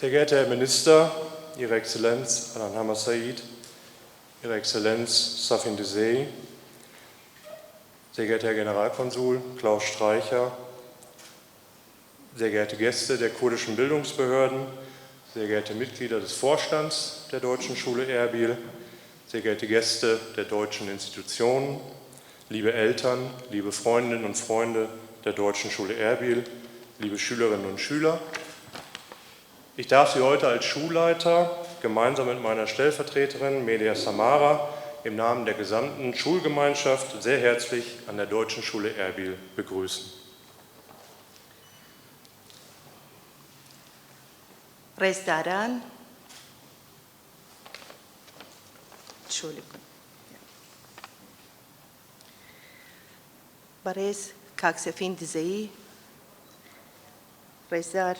Sehr geehrter Herr Minister, Ihre Exzellenz Alan Hammer-Said, Ihre Exzellenz Safin Desey, sehr geehrter Herr Generalkonsul Klaus Streicher, sehr geehrte Gäste der kurdischen Bildungsbehörden, sehr geehrte Mitglieder des Vorstands der Deutschen Schule Erbil, sehr geehrte Gäste der deutschen Institutionen, liebe Eltern, liebe Freundinnen und Freunde der Deutschen Schule Erbil, liebe Schülerinnen und Schüler. Ich darf Sie heute als Schulleiter gemeinsam mit meiner Stellvertreterin Melia Samara im Namen der gesamten Schulgemeinschaft sehr herzlich an der Deutschen Schule Erbil begrüßen. Reisdaran, Entschuldigung. Bares Safin Desey, Reisdar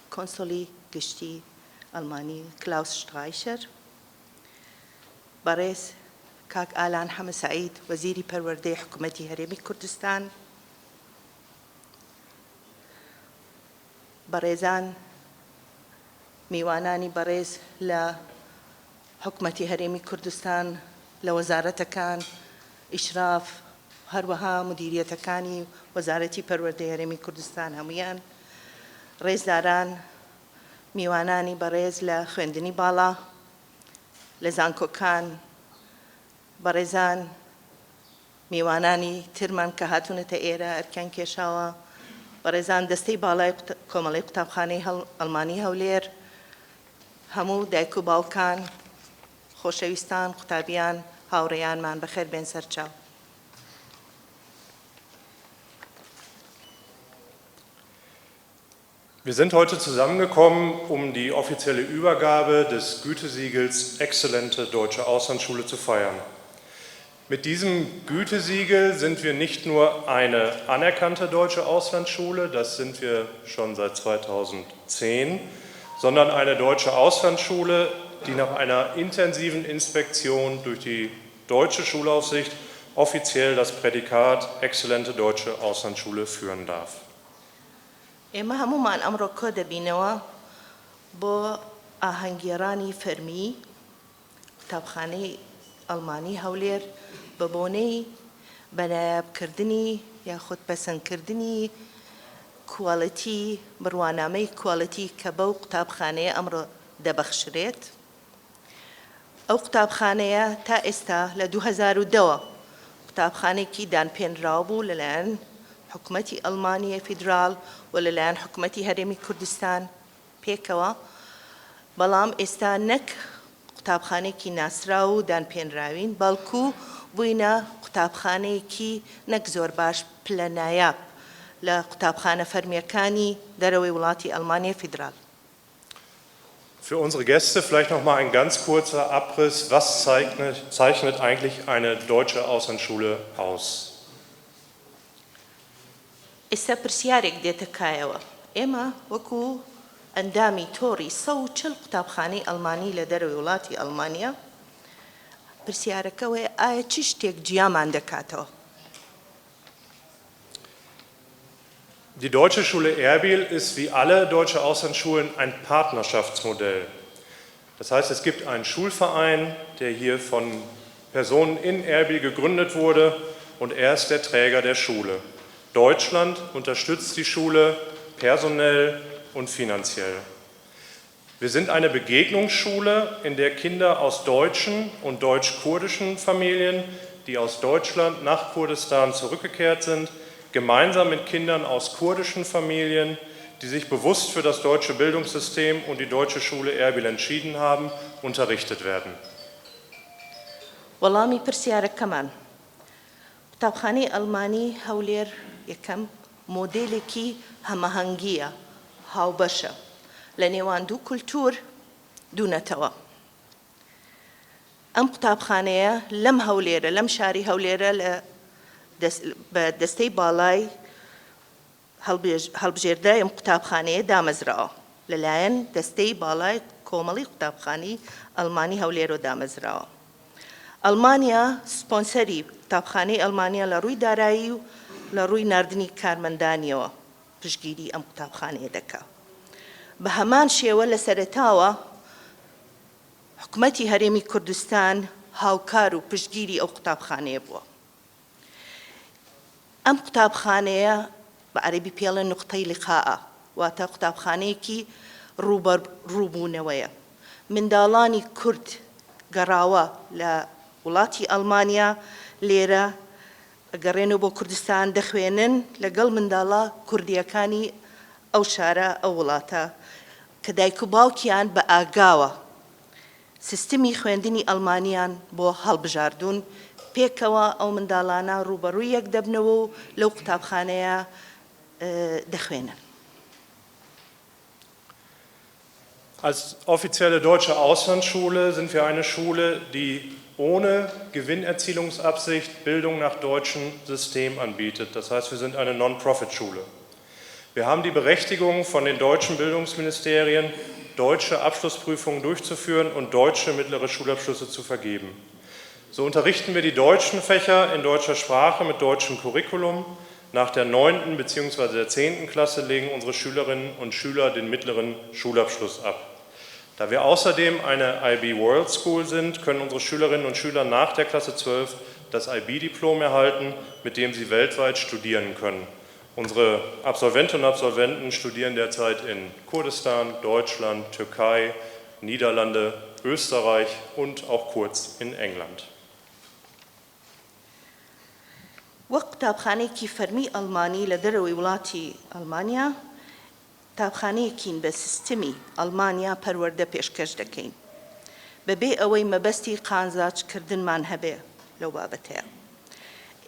Konsuli Gishti Almani Klaus Streicher, Bares Alan Hammer-Said, Waziri Parwarde Hukumati Haremi Kurdistan, Barezan میوانانی بەڕێز لە حکومەتی هەرێمی کوردستان لە وەزارەتەکان ئیشراف هەروەها مدیریەتەکانی وەزارەتی پەروەردەی هەرێمی کوردستان هەمویان، ڕێزداران میوانانی بەڕێز لە خوێندنی باڵا لە زانکۆکان، بەڕێزان میوانانی ترمان کە هاتوونەتە ئێرە ئەرکیان کێشاوە، بەڕێزان دەستەی باڵای کۆمەڵی قوتابخانەی ئەڵمانی هەولێر، هەموو دایک و باوکان، خۆشەویستان، قوتابیان، هاوڕێیانمان بەخێر بێن سەرچاو. Wir sind heute zusammengekommen, um die offizielle Übergabe des Gütesiegels Exzellente Deutsche Auslandsschule zu feiern. Mit diesem Gütesiegel sind wir nicht nur eine anerkannte deutsche Auslandsschule, das sind wir schon seit 2010, sondern eine deutsche Auslandsschule, die nach einer intensiven Inspektion durch die deutsche Schulaufsicht offiziell das Prädikat Exzellente Deutsche Auslandsschule führen darf. ئێمە هەمومان ئەمڕۆ کۆ دەبینەوە بۆ ئاهەنگگێڕانی فەرمی قوتابخانەی ئەڵمانی هەولێر بە بۆنەی بەنایابکردنی یاخود پەسەندکردنی کوالەتی بڕوانامەی کوالەتی کە بەو قوتابخانەیە ئەمڕۆ دەبەخشرێت. ئەو قوتابخانەیە تا ئێستا لە 2002 قوتابخانێکی دانپێنراو بوو لەلایەن حکومەتی ئەڵمانیە فیدراڵ و لەلایەن حکومەتی هەرێمی کوردستان پێکەوە، بەڵام ئێستا نەک قوتابخانێکی ناسرا و دانپێنراوین بەڵکو بووینە قوتابخانەیەکی نەک زۆر باش پلە نایاب لە قوتابخانە فەرمیەکانی دەرەوەی وڵاتی ئەڵمانیە فیدراڵ. Für unsere Gäste vielleicht noch mal ein ganz kurzer Abriss, was zeichnet eigentlich eine deutsche Auslandsschule aus? ئێستا پرسیارێک دێتە کایەوە. ئێمە وەکو ئەندامی تۆڕی 140 قوتابخانەی ئەڵمانی لە دەرەوەی وڵاتی ئەڵمانیا پرسیارەکەوەی ئایا چی شتێک جیامان دەکاتەوە؟ Die Deutsche Schule Erbil ist wie alle deutsche Auslandsschulen ein Partnerschaftsmodell. Das heißt, es gibt einen Schulverein, der hier von Personen in Erbil gegründet wurde und er ist der Träger der Schule. Deutschland unterstützt die Schule personell und finanziell. Wir sind eine Begegnungsschule, in der Kinder aus deutschen und deutsch-kurdischen Familien, die aus Deutschland nach Kurdistan zurückgekehrt sind, gemeinsam mit Kindern aus kurdischen Familien, die sich bewusst für das deutsche Bildungssystem und die Deutsche Schule Erbil entschieden haben, unterrichtet werden. وەڵامی پرسیارەکەمان قوتابخانەی ئەڵمانی هەولێر یەکەم مۆدێلێکی هەمەهەنگیە، هاوبەشە لە نێوان دوو کولتور دوونەتەوە. ئەم قوتابخانەیە لەم هەولێرە لەم شاری هەولێرە بە دەستەی باڵای هەڵبژێردای ئەم قوتابخانەیە دامەزراوە لەلایەن دەستەی باڵای کۆمەڵی قوتابخانەی ئەڵمانی هەولێرە دامەزراوە. ئەڵمانیا سپۆنسەری قوتابخانەی ئەڵمانیا لە ڕووی دارایی و لە ڕووی ناردنی کارمەندانیەوە پشتگیری ئەم قوتابخانەیە دەکات. بە هەمان شێوە لە سەرەتاوە حکومەتی هەرێمی کوردستان هاوکار و پشتگیری ئەو قوتابخانەیە بووە. ئەم قوتابخانەیە بە عەرەبی پێڵە نقطەی لقاءە، واتە قوتابخانەیەکی ڕووبوونەوەیە. منداڵانی کورد گەڕاوە لە وڵاتی ئەڵمانیا لێرە ئەگەڕێنەوە بۆ کوردستان دەخوێنن لەگەڵ منداڵە کوردیەکانی ئەو شارە ئەو وڵاتە کە دایک و باوکیان بە ئاگاوە سیستمی خوێندنی ئەڵمانیان بۆ هەڵبژاردوون، پێکەوە ئەو منداڵانە ڕوبەڕووی یەک دەبنەوە و لەو قوتابخانەیە دەخوێنن. Als offizielle deutsche Auslandsschule sind wir eine Schule, die ohne Gewinnerzielungsabsicht Bildung nach deutschem System anbietet. Das heißt, wir sind eine Non-Profit-Schule. Wir haben die Berechtigung von den deutschen Bildungsministerien, deutsche Abschlussprüfungen durchzuführen und deutsche mittlere Schulabschlüsse zu vergeben. So unterrichten wir die deutschen Fächer in deutscher Sprache mit deutschem Curriculum. Nach der 9. bzw. der 10. Klasse legen unsere Schülerinnen und Schüler den mittleren Schulabschluss ab. Da wir außerdem eine IB World School sind, können unsere Schülerinnen und Schüler nach der Klasse 12 das IB-Diplom erhalten, mit dem sie weltweit studieren können. Unsere Absolventinnen und Absolventen studieren derzeit in Kurdistan, Deutschland, Türkei, Niederlande, Österreich und auch kurz in England. وەک قوتابخانەیەکی فەرمی ئەڵمانی لە دەرەوەی وڵاتی ئەڵمانیا، قوتابخانەیەکین بە سیستمی ئەڵمانیا پەروەردە پێشکەش دەکەین بەبێ ئەوەی مەبەستی قانزاچکردنمان هەبێ لەو بابەتەیە.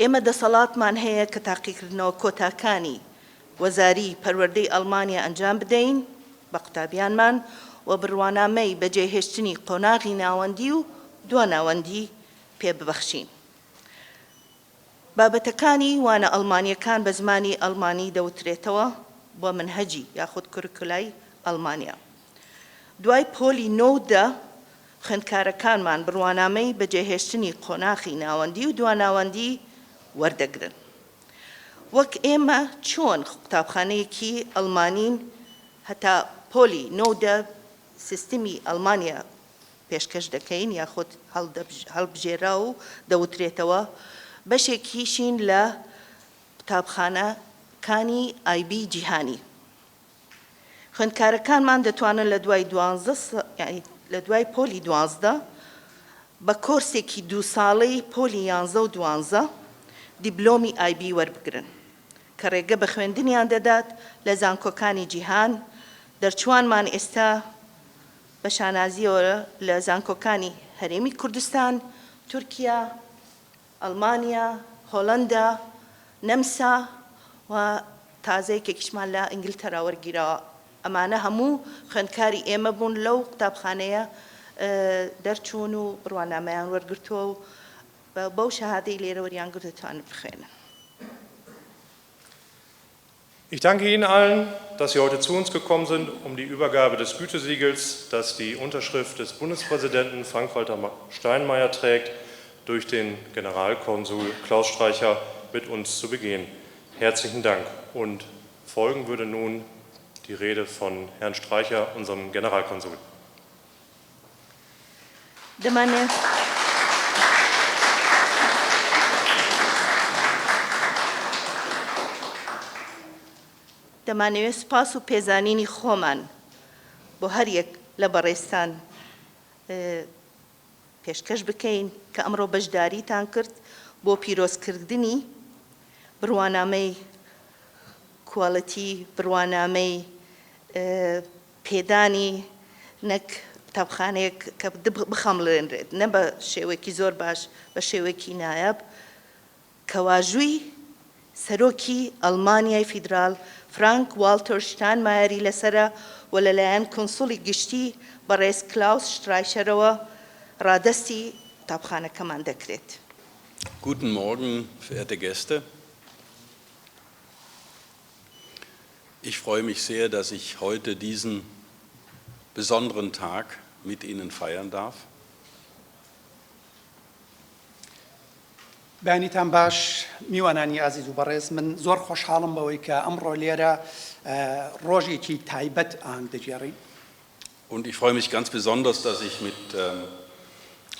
ئێمە دەسەڵاتمان هەیە کە تاقیکردنەوە کۆتاکانی وەزاری پەروەردەی ئەڵمانیا ئەنجام بدەین بە قوتابیانمان و بڕوانامەی بەجێهێشتنی قۆناغی ناوەندی و دواناوەندی پێ ببەخشین. بابەتەکانی وانە ئەڵمانیەکان بە زمانی ئەڵمانی دەوترێتەوە بۆ منهەجی یاخود کورکولای ئەڵمانیا. دوای پۆلی نۆدا خوێندکارەکانمان بڕوانامەی بەجێهێشتنی قۆناغی ناوەندی و دواناوەندی وەردەگرن. وەک ئێمە چۆن قوتابخانەیەکی ئەڵمانین هەتا پۆلی نۆدا سیستمی ئەڵمانیا پێشکەش دەکەین یاخود هەڵبژێرا و دەوترێتەوە، بەشێکیشین لە قوتابخانەکانی ئایبی جیهانی. خوێندکارەکانمان دەتوانن لە دوای پۆلی 12 بە کۆرسێکی 2 ساڵەی پۆلی 11 و 12 دیبلۆمی ئایبی وەربگرن کە ڕێگە بە خوێندنیان دەدات لە زانکۆکانی جیهان. دەرچوانمان ئێستا بە شانازیەوە لە زانکۆکانی هەرێمی کوردستان، تورکیا، ئەڵمانیا، هۆڵەندا، نەمسا و تازەیەکێکیشمان لە ئینگلتەرا وەرگیرەوە. ئەمانە هەموو خوێندکاری ئێمە بوون لەو قوتابخانەیە دەرچوون و بڕوانامەیان وەرگرتووە و بەو شەهادەی لێرە وەریان گرت دەتوانن بخوێنن. Ich danke Ihnen allen, dass Sie heute zu uns gekommen sind, um die Übergabe des Gütesiegels, das die Unterschrift des Bundespräsidenten Frank-Walter Steinmeier trägt, durch den Generalkonsul Klaus Streicher mit uns zu begehen. Herzlichen Dank. Und folgen würde nun die Rede von Herrn Streicher, unserem Generalkonsul. دەمانەوێت سوپاس و پێزانینی خۆمان بۆ هەر یەک لە بەڕێستان پێشکەش بکەین کە ئەمڕۆ بەشداریتان کرد بۆ پیرۆزکردنی بڕوانامەی کوالەتی، بڕوانامەی پێدانی نەک قوتابخانەیەک کە بخەمڵێنرێت، نە بە شێوەیەکی زۆر باش، بە شێوەیەکی نایاب، کەواژووی سەرۆکی ئەڵمانیای فیدرال فرانک والتەر شتاینمایەری لەسرە و لەلایەن کۆنسوڵی گشتی بەڕێز کلاوس شترایشەرەوە ڕادەستی قوتابخانەکەمان دەکرێت. Guten Morgen, verehrte Gäste. Ich freue mich sehr, dass ich heute diesen besonderen Tag mit Ihnen feiern darf. بانیتان باش میوانانی عزیز و بەڕێز من زۆر خۆشحاڵم بەوەی کە ئەمڕۆ لێرە ڕۆژێکی تایبەت ئان دەگێڕین. Und ich freue mich ganz besonders, dass ich mit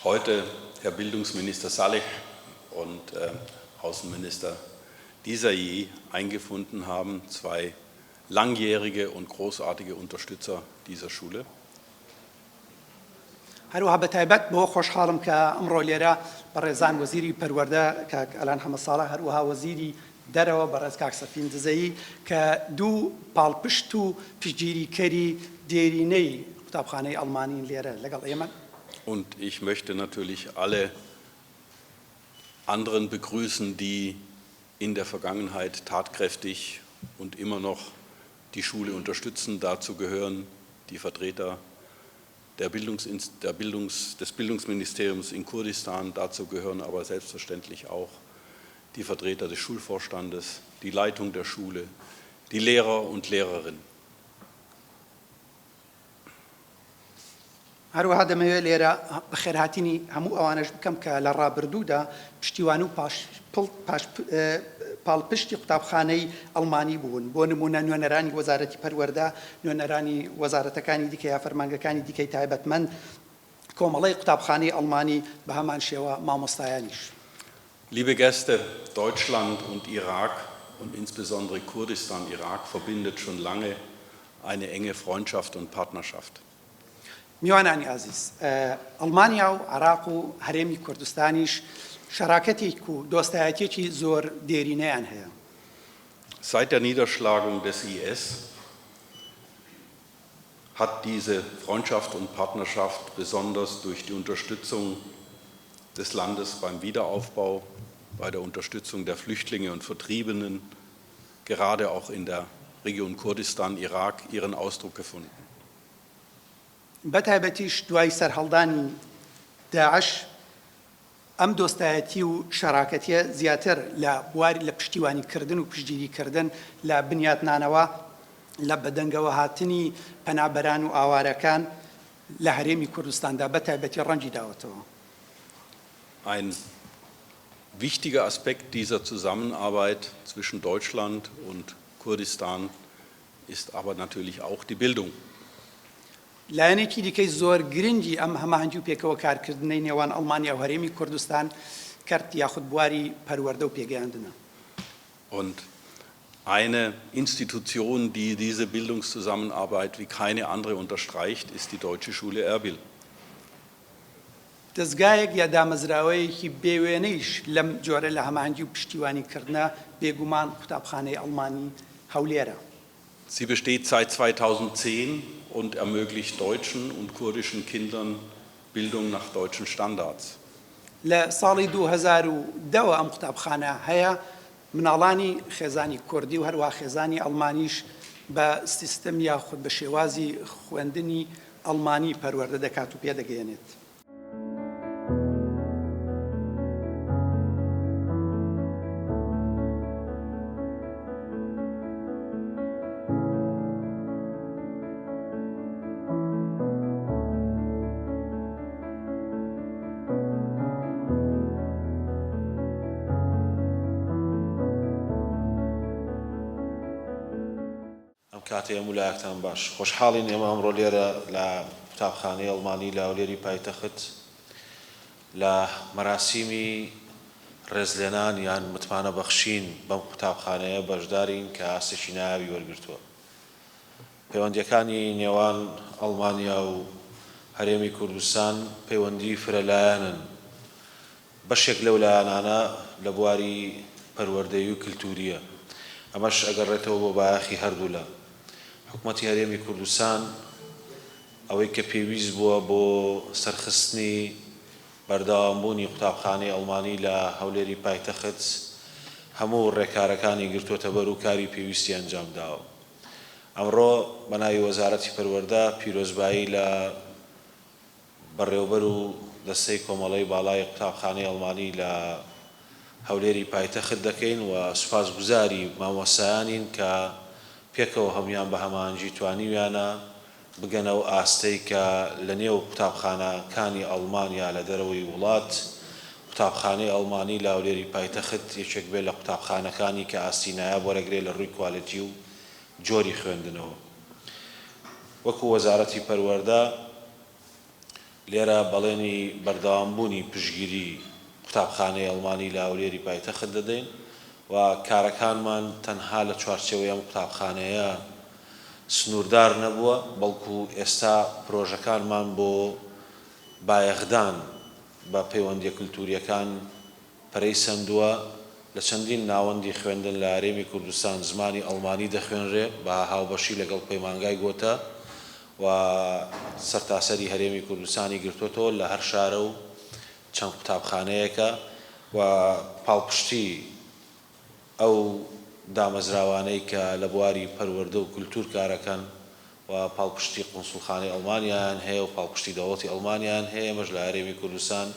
heute Herr Bildungsminister Saleh und Außenminister Disay eingefunden haben, zwei langjährige und großartige Unterstützer dieser Schule. هەروەها بە تایبەت بۆ خۆشحاڵم کە ئەمڕۆ لێرە بەڕێزان وەزیری پەروەردە کاک ئەلان حەمەدساڵح هەروەها وەزیری دەرەوە بەڕێز کاک سەفین دزەیی کە دوو پاڵپشت و پشتگیریکەری دێرینەی قوتابخانەی ئەڵمانین لێرە لەگەڵ ئێمە. Und ich möchte natürlich alle anderen begrüßen, die in der Vergangenheit tatkräftig und immer noch die Schule unterstützen. Dazu gehören die Vertreter des Bildungsministeriums in Kurdistan. Dazu gehören aber selbstverständlich auch die Vertreter des Schulvorstandes, die Leitung der Schule, die Lehrer und Lehrerinnen. هەروەها دەمەوێت لێرە بەخێرهاتنی هەموو ئەوانش بکەم کە لە ڕابردوودا پشتیوان و پاڵپشتی قوتابخانەی ئەڵمانی بوون بۆ نمونە نوێنەرانی وەزارەتی پەروەردە، نوێنەرانی وەزارەتەکانی دیکە یا فەرمانگەکانی دیکەی تایبەتمەند، کۆمەڵەی قوتابخانەی ئەڵمانی بە هەمان شێوە مامۆستایانیش. Liebe Gäste, Deutschland und Irak und insbesondere Kurdistan, Irak verbindet schon lange eine enge Freundschaft und Partnerschaft. میوانانی عزیز، ئەڵمانیا و عراق و هەرێمی کوردستانیش شەراکەتێک و دۆستایەتێکی زۆر دێرینەیان هەیە. Seit der Niederschlagung des IS hat diese Freundschaft und Partnerschaft besonders durch die Unterstützung des Landes beim Wiederaufbau, bei der Unterstützung der Flüchtlinge und Vertriebenen, gerade auch in der Region Kurdistan, Irak, ihren Ausdruck gefunden. بەتایبەتیش دوای سەرهەڵدانی داعش ئەم دۆستایەتی و شەراکەتیە زیاتر لە پشتیوانیکردن و پشتگیریکردن لە بنیاتنانەوە لە بەدەنگەوە هاتنی پەنابەران و ئاوارەکان لە هەرێمی کوردستاندا بەتایبەتی ڕەنگی داوەتەوە. Ein wichtiger Aspekt dieser Zusammenarbeit zwischen Deutschland und Kurdistan ist aber natürlich auch die Bildung. لایەنێکی دیکەی زۆر گرنگی ئەم هەماهەنگی و پێکەوە کارکردنەی نێوان ئەڵمانیا و هەرێمی کوردستان کرد یاخود بواری پەروەردە و پێگەیاندنە. Und eine Institution, die diese Bildungszusammenarbeit wie keine andere unterstreicht, ist die Deutsche Schule Erbil. دەستگایەک یا دامەزراوەیەکی بێوێنەیش لەم جۆرە لە هەماهەنگی و پشتیوانیکردنە بێگومان قوتابخانەی ئەڵمانی هەولێرە. Sie besteht seit 2010 und ermöglicht deutschen und kurdischen Kindern Bildung nach deutschen Standards. لە ساڵی 2010 ئەم قوتابخانە هەیە مناڵانی خێزانی کوردی و هەروە خێزانی ئەڵمانیش بە سیستەم یاخود بە شێوازی خوێندنی ئەڵمانی پەروەردە دەکات و پێدەگەێنێت. کاتی ئەمولایەکتان باش خۆشحاڵین ئێمە ئەمڕۆ لێرە لە قوتابخانەی ئەڵمانی لە هەولێری پایتەخت لە مەراسیمی ڕێزلێنان یان متمانە بەخشین بەم قوتابخانەیە بەشدارین کە ئاستێکی ناوی وەرگرتووە. پەیوەندیەکانی نێوان ئەڵمانیا و هەرێمی کوردستان پەیوەندی فرەلایەنن. بەشێک لەو لایەنانە لە بواری پەروەردەیی و کلتوریە. ئەمەش ئەگەڕێتەوە بۆ بایەخی هەردوو لە حکوومەتی هەرێمی کوردستان ئەوەی کە پێویست بووە بۆ سەرخستنی بەردەوامبوونی قوتابخانەی ئەڵمانی لە هەولێری پایتەخت هەموو ڕێکارەکانی گرتووەتە بەر و کاری پێویستی ئەنجام داوە. ئەمڕۆ بەناوی وەزارەتی پەروەردە پیرۆزبایی لە بەڕێوەبەر و دەستەی کۆمەڵەی باڵای قوتابخانەی ئەڵمانی لە هەولێری پایتەخت دەکەین و سوپاسگوزاری مامۆستایانین کە پێکەوە هەمویان بە هەمانجی توانیویانە بگەنەوە ئاستەی کە لە نێو قوتابخانەکانی ئەڵمانیا لە دەرەوەی وڵات قوتابخانەی ئەڵمانی لە هەولێری پایتەخت یەکێک بێت لە قوتابخانەکانی کە ئاستینایە وەرەگرێت لە ڕووی کوالیتی و جۆری خوێندنەوە. وەکو وەزارەتی پەروەردە لێرە بەڵێنی بەردەوامبوونی پشگیری قوتابخانەی ئەڵمانی لە هەولێری پایتەخت دەدەین و کارەکانمان تەنها لە چوارچێوەی ئەم قوتابخانەیە سنووردار نەبووە، بەڵکو ئێستا پرۆژەکانمان بۆ بایەخدان بە پەیوەندیە کلتوریەکان پەرەی سەندووە. لە چەندین ناوەندی خوێندن لە هەرێمی کوردستان زمانی ئەڵمانی دەخوێنرێ بە هاوبەشی لەگەڵ پەیمانگای گۆتە و سەرتاسەری هەرێمی کوردستانی گرتوۆتەوە لە هەر شارە و چەند قوتابخانەیەکە و پاڵپشتی ئەو دامەزراوانەی کە لە بواری پەروەردە و کولتور کارەکەن و پاڵپشتی قونسوڵخانەی ئەڵمانیان هەیە و پاڵپشتی دەوڵەتی ئەڵمانیان هەیە. ئێمەش لە هەرێمی کوردستان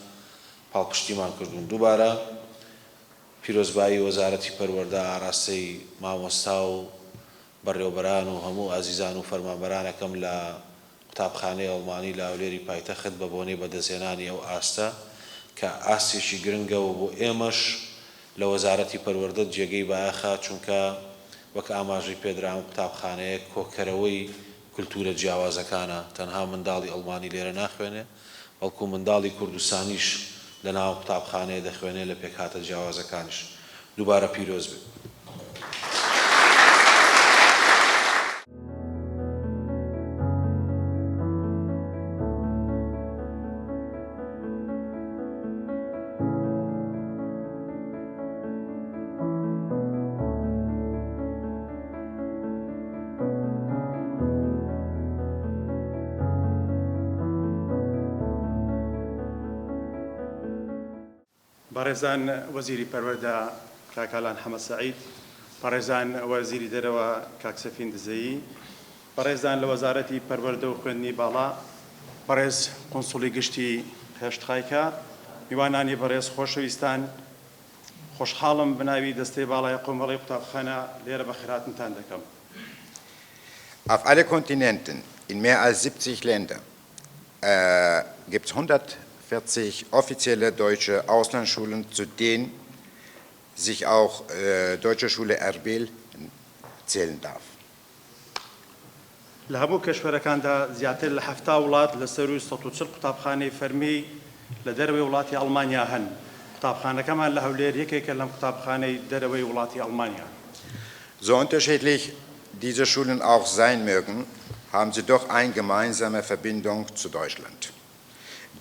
پاڵپشتیمان کردوون. دووبارە پیرۆزبایی وەزارەتی پەروەردە ئاراستەی مامۆستا و بەڕێوەبەران و هەموو ئازیزان و فەرمانبەرانەکەم لە قوتابخانەی ئەڵمانی لە هەولێری پایتەخت بە بۆنەی بەدەستهێنانی ئەو ئاستە کە ئاستێکی گرنگە و بۆ ئێمەش لە وەزارەتی پەروەردە جێگەی بایەخە، چونکە وەک ئاماژەی پێدراوە قوتابخانەیە کۆکەرەوەی کولتورە جیاوازەکانە. تەنها منداڵی ئەڵمانی لێرە ناخوێنێ، بەڵکو منداڵی کوردستانیش لە ناو قوتابخانەیە دەخوێنێ لە پێکهاتە جیاوازەکانیش. دووبارە پیرۆز بێت. بەڕێزان وەزیری پەروەردە کاکالان حەمەد سەعید، بەڕێزان وەزیری دەرەوە کاک سەفین دزەیی، بەڕێزان لە وەزارەتی پەروەردە و خوێندنی باڵا، بەڕێز قۆنسوڵی گشتی هێشتخایکە، میوانانی بەڕێز خۆشەویستان، خۆشحاڵم بناوی دەستەی باڵای قۆمەڵی قوتابخانە لێرە بە خێراتتان دەکەم. Auf alle Kontinenten, in mehr als 70 Ländern, gibt es 140 offizielle deutsche Auslandsschulen, zu denen sich auch Deutsche Schule Erbil zählen darf. لە هەموو کەشوەرەکاندا زیاتر لە 70 وڵات لە سەر و 140 قوتابخانەی فەرمی لە دەرەوەی وڵاتی ئەڵمانیا هەن. قوتابخانەکەمان لە هەولێر یەکێکە لەم قوتابخانەی دەرەوەی وڵاتی ئەڵمانیا. So unterschiedlich diese Schulen auch sein mögen, haben sie doch eine gemeinsame Verbindung zu Deutschland,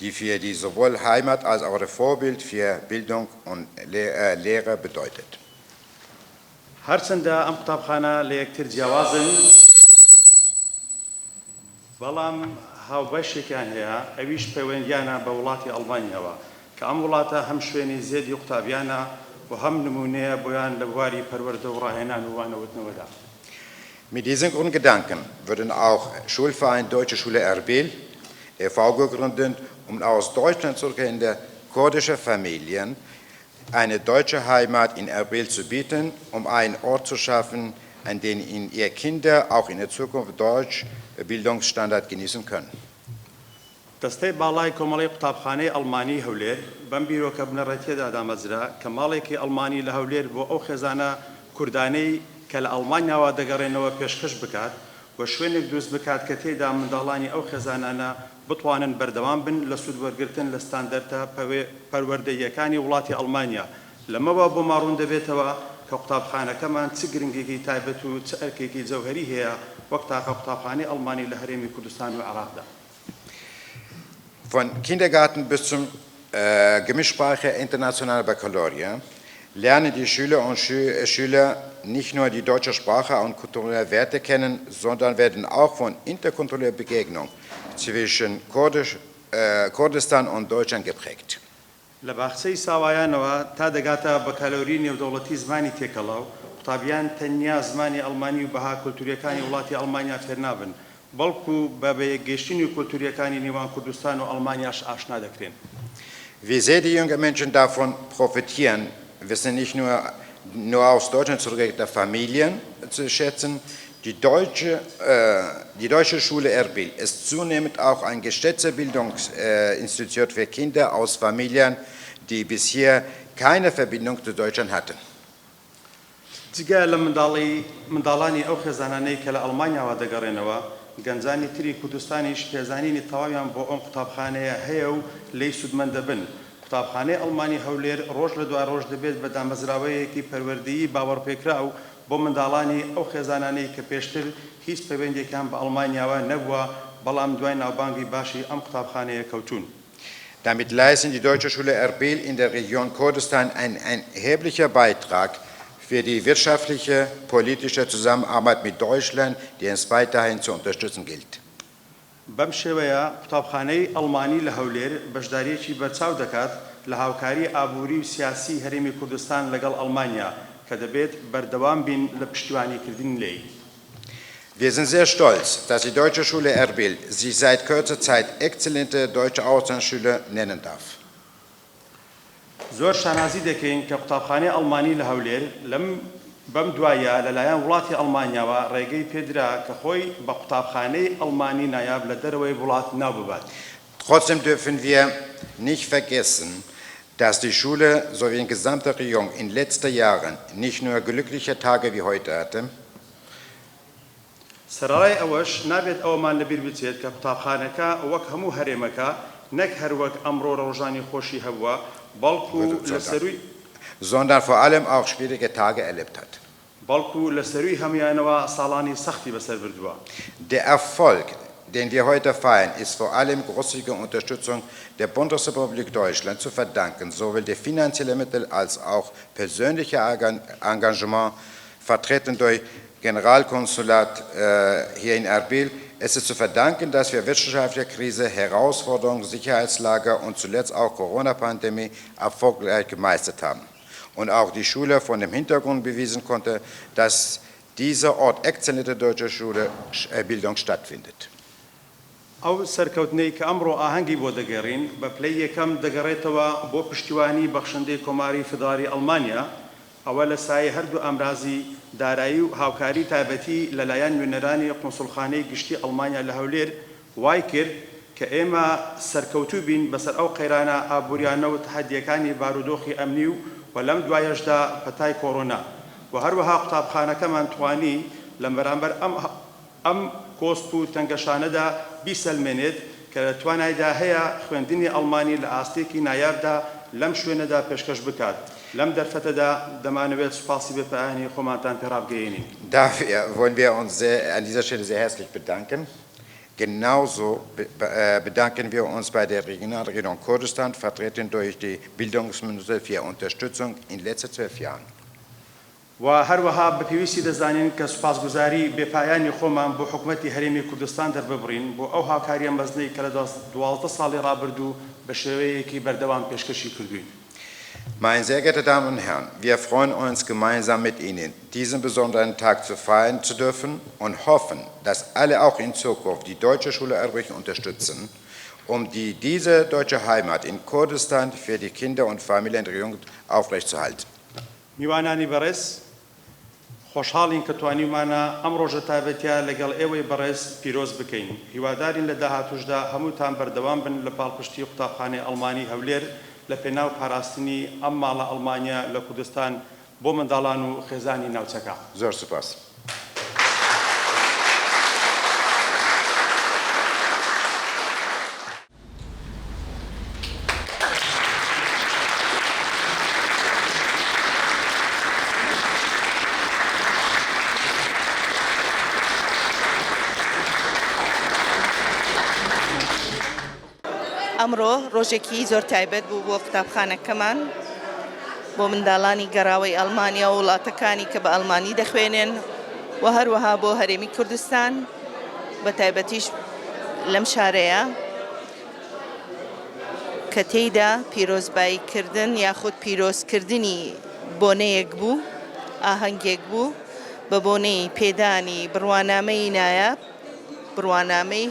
die für die sowohl Heimat als auch Vorbild für Bildung und Lehre bedeutet. هەرچەندە ئەم قوتابخانە لە یەکتر جیاوازن، بەڵام هاوبەشێکیان هەیە، ئەویش پەیوەندیانە بە وڵاتی ئەڵمانیەوە کە ئەم وڵاتە هەم شوێنی زێدی قوتابیانە و هەم نمونەیە بۆیان لە بواری پەروەردە و ڕاهێنان و وانەوتنەوەدا. Mit diesen Grundgedanken wurden auch Schulverein Deutsche Schule Erbil e.V. gegründet, um aus Deutschland zurückkehrende kurdische Familien eine deutsche Heimat in Erbil zu bieten, um einen Ort zu schaffen, an dem ihre Kinder auch in der Zukunft Deutsch Bildungsstandard genießen können. دەستەی باڵای کۆمەڵی قوتابخانەی ئەڵمانی هەولێر بەم بیرۆکە بنەڕەتیەدا دامەزرا کە ماڵێکی ئەڵمانی لە هەولێر بۆ ئەو خێزانە کوردانەی کە لە ئەڵمانیاوە دەگەڕێنەوە پێشکەش بکات و شوێنێک دروست بکات کە تێدا منداڵانی ئەو خێزانانە بتوانن بەردەوام بن لە سوودوەرگرتن لە ستاندەرتە پەروەردەییەکانی وڵاتی ئەڵمانیا. لەمەوە بۆ ماڕوون دەبێتەوە کە قوتابخانەکەمان چ گرنگێکی تایبەت و چ ئەرکێکی جەوهەری هەیە وەک تاقە قوتابخانەی ئەڵمانی لە هەرێمی کوردستان و عێراقدا. Von Kindergarten bis zum Gemischsprache internationaler Baccalaureat lernen die Schüler und Schüler nicht nur die deutsche Sprache und kulturelle Werte kennen, sondern werden auch von interkultureller Begegnung zwischen Kurdistan und Deutschland geprägt. لە باخچەی ساوایانەوە تا دەگاتە بەکالۆری نێودەوڵەتی زمانی تێکەڵاو، قوتابیان تەنیا زمانی ئەڵمانی و بەها کولتوریەکانی وڵاتی ئەڵمانیا فێر نابن، بەڵکو بە بەیەکگەشتنی و کولتوریەکانی نێوان کوردستان و ئەڵمانیاش ئاشنا دەکرێن. Wie sehr die jungen Menschen davon profitieren, wissen nicht nur aus Deutschland zurückgekehrte Familien zu schätzen. Die deutsche Schule Erbil ist zunehmend auch ein geschätztes Bildungsinstitut für Kinder aus Familien, die bisher keine Verbindung zu Deutschland hatten. جگە لە منداڵانی ئەو خێزانانەی کە لە ئەڵمانیاوە دەگەڕێنەوە گەنجانی تری کوردستانیش پێزانینی تەواویان بۆ ئەم قوتابخانەیە هەیە و لی سوودمەند دەبن. قوتابخانەی ئەڵمانی هەولێر ڕۆژ لە دوای ڕۆژ دەبێت بە دامەزراوەیەکی پەروەردەیی باوەڕپێکرا و بۆ منداڵانی ئەو خێزانانەی کە پێشتر هیچ پەیوەندێکیان بە ئەڵمانیاوە نەبووە بەڵام دوای ناوبانگی باشی ئەم قوتابخانەیە کەوتون. Damit leistet die Deutsche Schule Erbil in der Region Kurdistan ein erheblicher Beitrag für die wirtschaftliche, politische Zusammenarbeit mit Deutschland, die es weiterhin zu unterstützen gilt. بەم شێوەیە قوتابخانەی ئەڵمانی لە هەولێر بەشداریەکی بەرچاو دەکات لە هاوکاری ئابووری و سیاسی هەرێمی کوردستان لەگەڵ ئەڵمانیا کە دەبێت بەردەوام بین لە پشتیوانیکردن لێی. Wir sind sehr stolz, dass die Deutsche Schule Erbil sich seit kürzer Zeit exzellente deutsche Auslandsschule nennen darf. زۆر شانازی دەکەین کە قوتابخانەی ئەڵمانی لە هەولێر بەم دوایە لەلایەن وڵاتی ئەڵمانیاوە ڕێگەی پێدرا کە خۆی بە قوتابخانەی ئەڵمانی نایاب لە دەرەوەی وڵات ناو ببات. Trotzdem dürfen wir nicht vergessen, dass die Schule sowie die gesamte Region in den letzten Jahren nicht nur glückliche Tage wie heute hatte. سەرڕای ئەوەش نابێت ئەومان لەبیر بچێت کە قوتابخانەکە وەک هەموو هەرێمەکە نەک هەروەک ئەمڕۆ ڕۆژانی خۆشی هەبووە بەڵکو لە سەروی sondern vor allem auch schwierige Tage erlebt hat. بەڵکو لە سەروی هەمویانەوە ساڵانی سەختی بەسەر بردووە. Der Erfolg, den wir heute feiern, ist vor allem großzügiger Unterstützung der Bundesrepublik Deutschland zu verdanken, sowohl der finanziellen Mittel als auch persönliche Engagement, vertreten durch Generalkonsulat hier in Erbil. Es ist zu verdanken, dass wir wirtschaftliche Krise, Herausforderungen, Sicherheitslage und zuletzt auch Corona-Pandemie erfolgreich gemeistert haben. Und auch die Schule von dem Hintergrund bewiesen konnte, dass dieser Ort exzellente deutsche Schulbildung stattfindet. ئەو سەرکەوتنەی کە ئەمڕۆ ئاهەنگی بۆ دەگەڕین بە پلەی یەکەم دەگەڕێتەوە بۆ پشتیوانی بەخشندەی کۆماری فدرالی ئەڵمانیا ئەوە لە سایە هەردوو ئەمرازی دارایی و هاوکاری تایبەتی لەلایەن نوێنەرانی قونسوڵخانەی گشتی ئەڵمانیا لە هەولێر وای کرد کە ئێمە سەرکەوتوو بین بەسەر ئەو قەیرانە ئابووریانە و تەحەدیەکانی بارودۆخی ئەمنی و لەم دوایەشدا پەتای کۆڕۆنا و هەروەها قوتابخانەکەمان توانی لە بەرامبەر ئەم کۆسپ و تەنگەشانەدا بیسەلمێنێت کە لە توانایدا هەیە خوێندنی ئەڵمانی لە ئاستێکی نایابدا لەم شوێنەدا پێشکەش بکات. لەم دەرفەتەدا دەمانەوێت سوپاسی بەپایانی خۆمانتان پێڕابگەیەنین. Dafür wollen wir uns an dieser Stelle sehr herzlich bedanken. Genauso bedanken wir uns bei der Regionalregierung Kurdistan, vertreten durch die Bildungsminister, für ihre Unterstützung in den letzten 12 Jahren. و هەروەها بەپێویستی دەزانین کە سوپاسگوزاری بێپایانی خۆمان بۆ حکوومەتی هەرێمی کوردستان دەرببڕین بۆ ئەو هاوکاریە مەزنەی کە لە 12 ساڵی ڕابردوو بە شێوەیەکی بەردەوام پێشکەشی کردوین. Meine sehr geehrten Damen und Herren, wir freuen uns gemeinsam mit Ihnen, diesen besonderen Tag zu feiern zu dürfen und hoffen, dass alle auch in Zukunft die Deutsche Schule Erbil unterstützen, um diese deutsche Heimat in Kurdistan für die Kinder und Familien der Jugend aufrechtzuerhalten. میوانانی بەڕێز خۆشحاڵین کە توانیمانە ئەم ڕۆژە تایبەتیە لەگەڵ ئێوەی بەڕێز پیرۆز بکەین. هیوادارین لە داهاتووشدا هەمووتان بەردەوام بن لە پاڵپشتی قوتابخانەی ئەڵمانی هەولێر لە پێناو پاراستنی ئەم ماڵە ئەڵمانیا لە کوردستان بۆ منداڵان و خێزانی ناوچەکە. زۆر سوپاس. ئەمڕۆ ڕۆژێکی زۆر تایبەت بوو بۆ قوتابخانەکەمان بۆ منداڵانی گەڕاوی ئەڵمانیا و وڵاتەکانی کە بە ئەڵمانی دەخوێنن و هەروەها بۆ هەرێمی کوردستان بە تایبەتیش لەم شارەیە کە تێیدا پیرۆزباییکردن یاخود پیرۆزکردنی بۆنەیەک بوو ئاهەنگێک بوو بە بۆنەی پێدانی بڕوانامەی نایاب بڕوانامەی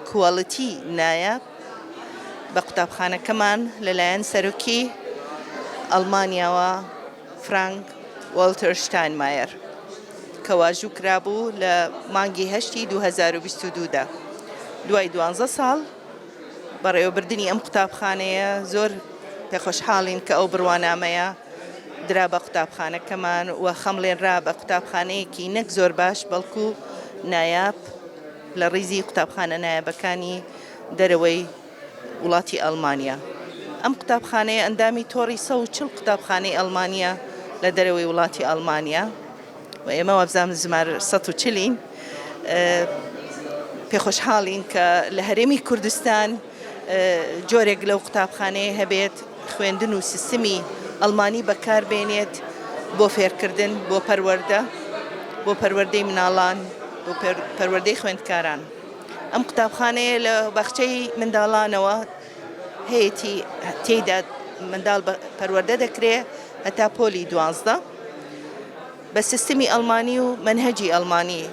کوواڵیتی نایاب بە قوتابخانەکەمان لەلایەن سەرۆکی ئەڵمانیاوە فرانک والتەر شتاینمایر کە واژوو کرابوو لە مانگی هەشتی 2022دا دوای 12 ساڵ بەڕێوەبردننی ئەم قوتابخانەیە زۆر پێخۆشحاڵین کە ئەو بڕوانامەیە درا بە قوتابخانەکەمان و خەمڵێنرا بە قوتابخانەیەکی نەک زۆر باش بەڵکو نایاب لە ڕیزی قوتابخانە نایابەکانی دەرەوەی وڵاتی ئەڵمانیا. ئەم قوتابخانەیە ئەندامی تۆڕی 140 قوتابخانەی ئەڵمانیا لە دەرەوەی وڵاتی ئەڵمانیا و ئێمە وابزانم ژمارە 140 پێخۆشحاڵین کە لە هەرێمی کوردستان جۆرێک لەو قوتابخانەیە هەبێت خوێندن و سیستمی ئەڵمانی بەکاربێنێت بۆ فێرکردن بۆ پەروەردە بۆ پەروەردەی مناڵان بۆ پەروەردەی خوێندکاران. ئەم قوتابخانەیە لە باخچەی منداڵانەوە هەیەی تێیدا منداڵ پەروەردە دەکرێت هەتا پۆلی 12 بە سیستمی ئەڵمانی و منهەجی ئەڵمانی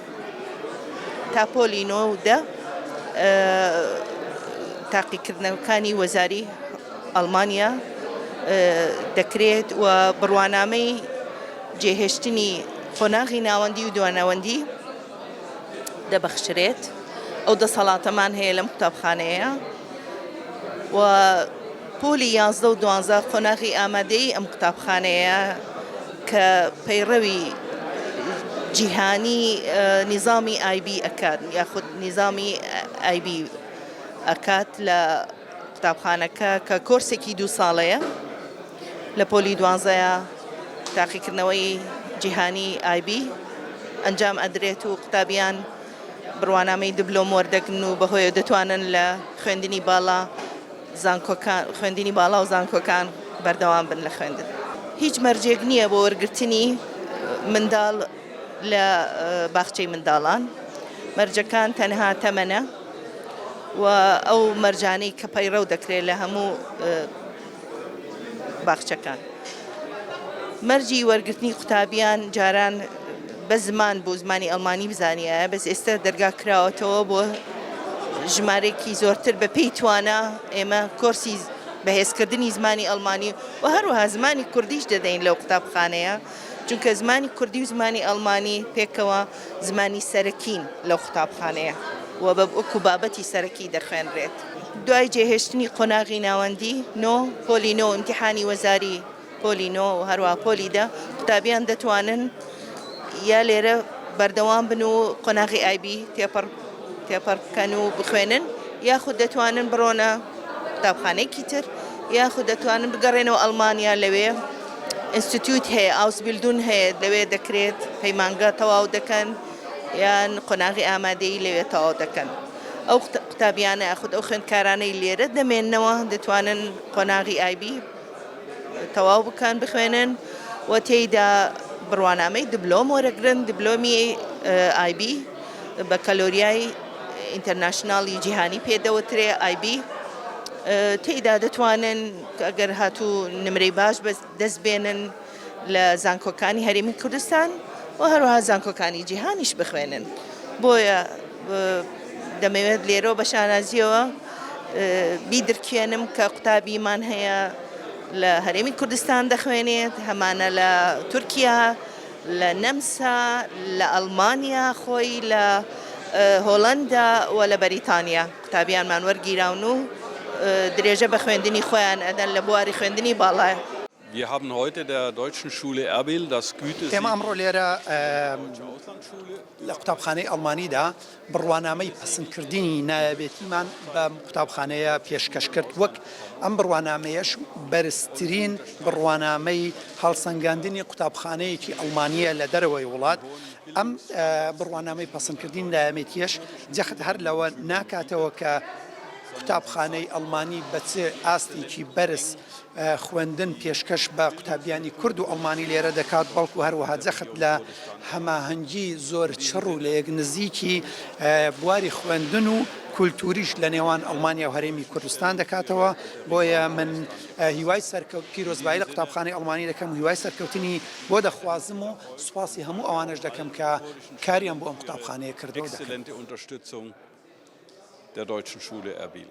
تا پۆلی 9 تاقیکردنەوەکانی وەزاری ئەڵمانیا دەکرێت و بڕوانامەی جێهێشتنی خۆناغی ناوەندی و دوانەوەندی دەبەخشرێت. ئەو دەسەڵاتەمان هەیە لەم قوتابخانەیە و پۆلی 11 و 12 خۆناغی ئامادەی ئەم قوتابخانەیە کە پەیڕەوی جیهانی نظامی IB ئەکات یاخود نظامی IB ئەکات لە قوتابخانەکە کە کۆرسێکی 2 ساڵەیە لە پۆلی 12 تاقیکردنەوەی جیهانی IB ئەنجام ئەدرێت و قوتابیان بڕوانامەی دبلۆم وەردەگرن و بەهۆی دەتوانن لە خوێندنی باڵا و زانکۆکان بەردەوام بن لە خوێندن. هیچ مەرجێک نییە بۆ وەرگرتنی منداڵ لە باخچەی منداڵان. مەرجەکان تەنها تەمەنە و ئەو مەرجانەی کە پەیڕەو دەکرێت لە هەموو باخچەکان. مەرجی وەرگرتنی قوتابیان جاران بە زمان بۆ زمانی ئەڵمانی بزانیە بەس ئێستا دەرگا کراوەتەوە بۆ ژمارێکی زۆرتر بە پێی توانە ئێمە کۆرسی بەهێزکردنی زمانی ئەڵمانی و هەروەها زمانی کوردیش دەدەین لەو قوتابخانەیە چونکە زمانی کوردی و زمانی ئەڵمانی پێکەوە زمانی سەرەکین لەو قوتابخانەیە و بە وەکو بابەتی سەرەکی دەخوێنرێت. دوای جێهێشتنی قۆناغی ناوەندی پۆلی 9 ئیمتیحانی وەزاری پۆلی 9 و هەروەها پۆلی 10 قوتابیان دەتوانن یا لێرە بەردەوام بن و قۆناغی IB تێپەڕ بکەن و بخوێنن یاخود دەتوانن بڕۆنە قوتابخانەیەکی تر یاخود دەتوانن بگەڕێنەوە ئەڵمانیا لەوێ ئینستیتیوت هەیە ئاوسبیلدون هەیە لەوێ دەکرێت پەیمانگە تەواو دەکەن یان قۆناغی ئامادەی لەوێ تەواو دەکەن. ئەو قوتابیانە یاخود ئەو خوێندکارانەی لێرە دەمێننەوە دەتوانن قۆناغی IB تەواو بکەن بخوێنن و تێیدا بڕوانامەی دبلۆم وەرەگرن دبلۆمی IB بە کەلۆریای ئینتەرناشناڵی جیهانی پێدەوترێ IB تێیدا دەتوانن ئەگەر هاتوو نمرەی باش دەست بێنن لە زانکۆکانی هەرێمی کوردستان و هەروەها زانکۆکانی جیهانیش بخوێنن. بۆیە دەمەوێت لێرە بە شانازیەوە بیدرکێنم کە قوتابیمان هەیە لە هەرێمی کوردستان دەخوێنێت هەمانە لە تورکیا لە نەمسا لە ئەڵمانیا خۆی لە هۆڵەندا و لە بەریتانیا قوتابیانمان وەرگیراون و درێژە بە خوێندنی خۆیان ئەدەن لە بواری خوێندنی باڵایە. Wir haben heute der Deutschen Schule Erbil das Gütesiegel ئێمە ئەمڕۆ لێرە لە قوتابخانەی ئەڵمانیدا بڕوانامەی پەسەندکردنی نایابێتیمان بە قوتابخانەیە پێشکەش کرد وەک ئەم بڕوانامەیەش بەرزترین بڕوانامەی هەڵسەنگاندنی قوتابخانەیەکی ئەڵمانیە لە دەرەوەی وڵات. ئەم بڕوانامەی پەسەندکردنی نایابێتیەش جەخت هەر لەوە ناکاتەوە کە قوتابخانەی ئەڵمانی بە چێ ئاستێکی بەرز خوێندن پێشکەش بە قوتابیانی کورد و ئەڵمانی لێرە دەکات بەڵکو هەروەها جەخت لە هەماهەنگی زۆر چڕ و لە یەک نزیکی بواری خوێندن و کولتوریش لە نێوان ئەڵمانیا و هەرێمی کوردستان دەکاتەوە. بۆیە من هیوای پیرۆزبایی لە قوتابخانەی ئەڵمانی دەکەم و هیوای سەرکەوتنی بۆ دەخوازم و سوپاسی هەموو ئەوانش دەکەم کە کاریان بۆ ئەم قوتابخانەیە کردەوە. Exzellente Unterstützung der Deutschen Schule Erbil.